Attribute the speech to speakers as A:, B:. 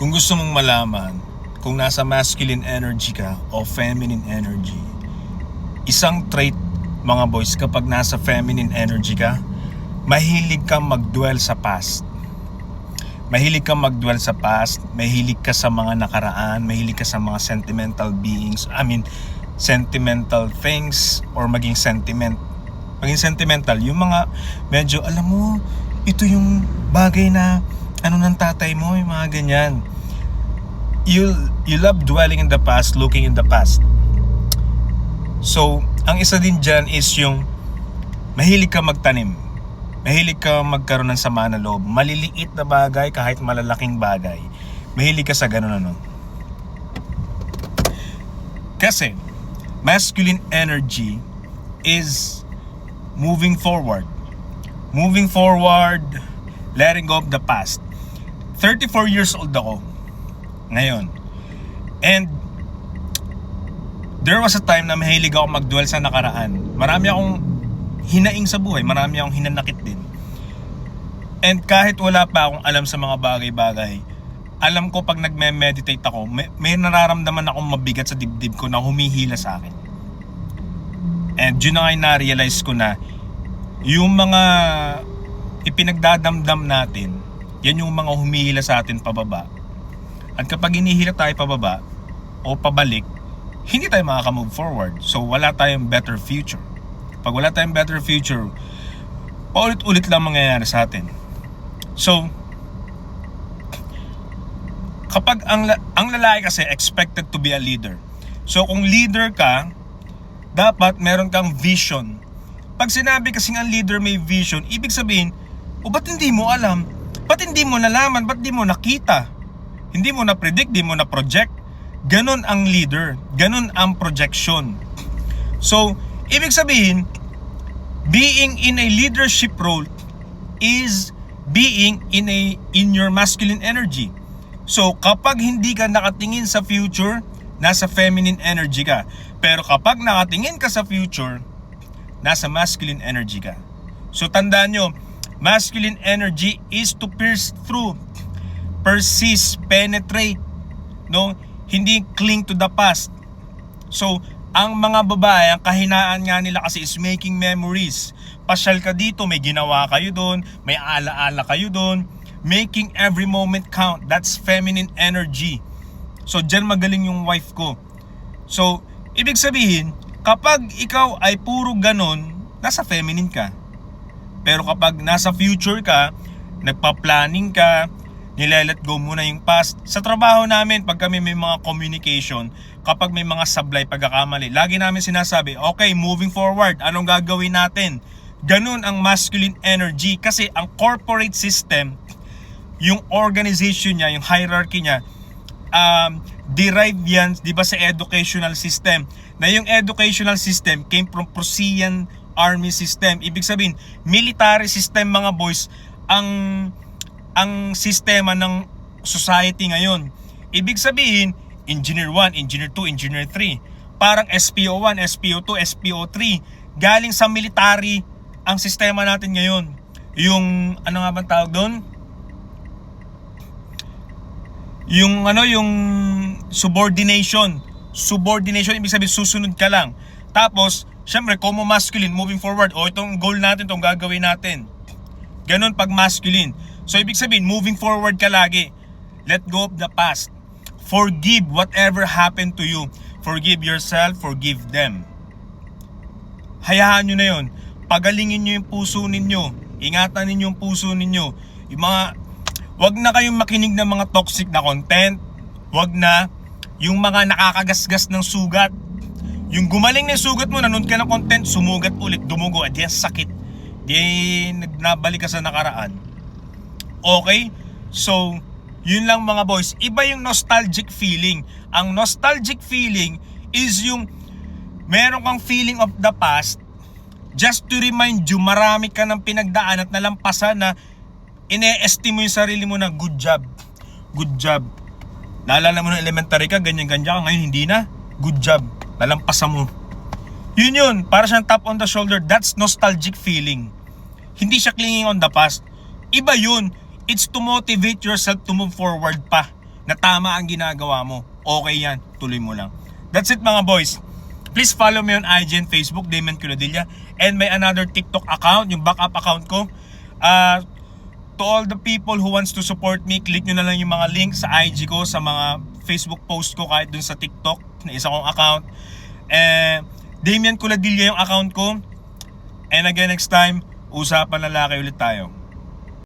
A: Kung gusto mong malaman kung nasa masculine energy ka o feminine energy, isang trait mga boys kapag nasa feminine energy ka, mahilig kang mag-dwell sa past. Mahilig kang mag-dwell sa past, mahilig ka sa mga nakaraan, mahilig ka sa mga sentimental beings, sentimental things or maging sentimental, yung mga medyo alam mo, ito yung bagay na ng tatay mo, yung mga ganyan. You love dwelling in the past, looking in the past. So, ang isa din dyan is yung mahilig ka magtanim. Mahilig ka magkaroon ng sama na loob. Maliliit na bagay kahit malalaking bagay. Mahilig ka sa ganun. Kasi, masculine energy is moving forward. Moving forward, letting go of the past. 34 years old ako ngayon. And there was a time na mahilig ako mag-dwell sa nakaraan. Marami akong hinaing sa buhay, marami akong hinanakit din. And kahit wala pa akong alam sa mga bagay-bagay, alam ko pag nagme-meditate ako, may nararamdaman akong mabigat sa dibdib ko na humihila sa akin. And yun na nga na-realize ko na yung mga ipinagdadamdam natin, yan yung mga humihila sa atin pababa. At kapag hinihila tayo pababa o pabalik, hindi tayo makaka-move forward. So wala tayong better future. Pag wala tayong better future, paulit-ulit lang mangyayari sa atin. So, kapag ang lalaki kasi expected to be a leader. So kung leader ka, dapat meron kang vision. Pag sinabi kasing ang leader may vision, ibig sabihin, ba't hindi mo alam? Ba't hindi mo nalaman? Ba't di mo nakita? Hindi mo na-predict, di mo na-project. Ganon ang leader. Ganon ang projection. So, ibig sabihin, being in a leadership role is being in your masculine energy. So, kapag hindi ka nakatingin sa future, nasa feminine energy ka. Pero kapag nakatingin ka sa future, nasa masculine energy ka. So, tandaan nyo, masculine energy is to pierce through, persist, penetrate, no? Hindi cling to the past. So, ang mga babae, ang kahinaan nga nila kasi is making memories. Pasyal ka dito, may ginawa kayo doon, may alaala kayo doon. Making every moment count. That's feminine energy. So, dyan magaling yung wife ko. So, ibig sabihin, kapag ikaw ay puro ganon, nasa feminine ka. Pero kapag nasa future ka, nagpa-planning ka, nilelet go muna yung past. Sa trabaho namin, pag kami may mga communication, kapag may mga sablay pagkakamali, lagi namin sinasabi, okay, moving forward, anong gagawin natin? Ganun ang masculine energy kasi ang corporate system, yung organization niya, yung hierarchy niya, derive yan, di ba, sa educational system. Na yung educational system came from Prussian army system. Ibig sabihin, military system mga boys, ang sistema ng society ngayon. Ibig sabihin, Engineer 1, Engineer 2, Engineer 3. Parang SPO1, SPO2, SPO3. Galing sa military ang sistema natin ngayon. Yung, ano nga bang tawag doon? Yung subordination. Subordination, ibig sabihin susunod ka lang. Tapos, syempre, como masculine, moving forward, itong goal natin, itong gagawin natin. Ganon pag masculine. So, ibig sabihin, moving forward ka lagi. Let go of the past. Forgive whatever happened to you. Forgive yourself, forgive them. Hayaan nyo na yun. Pagalingin nyo yung puso ninyo. Ingatan ninyo yung puso ninyo. Yung wag na kayong makinig ng mga toxic na content. Wag na yung mga nakakagasgas ng sugat. Yung gumaling na sugat mo, nanood ka ng content, sumugat ulit, dumugo, at yan sakit. Di nabalik ka sa nakaraan. Okay? So, yun lang mga boys. Iba yung nostalgic feeling. Ang nostalgic feeling is yung meron kang feeling of the past just to remind you, marami ka ng pinagdaan at nalampasan na ine-estimate mo yung sarili mo na good job. Good job. Naalala mo na elementary ka, ganyan-ganyan ka, ngayon hindi na. Good job. Nalampasan mo. Yun. Para siyang tap on the shoulder. That's nostalgic feeling. Hindi siya clinging on the past. Iba yun. It's to motivate yourself to move forward pa. na tama ang ginagawa mo, okay yan, tuloy mo lang. That's it mga boys. Please follow me on IG and Facebook, Damian Culadilla. And may another TikTok account, yung backup account ko. To all the people who wants to support me, click nyo na lang yung mga links sa IG ko, sa mga Facebook post ko, kahit dun sa TikTok na isa kong account. Damian Culadilla yung account ko. And again, next time, usapan lalaki ulit tayo.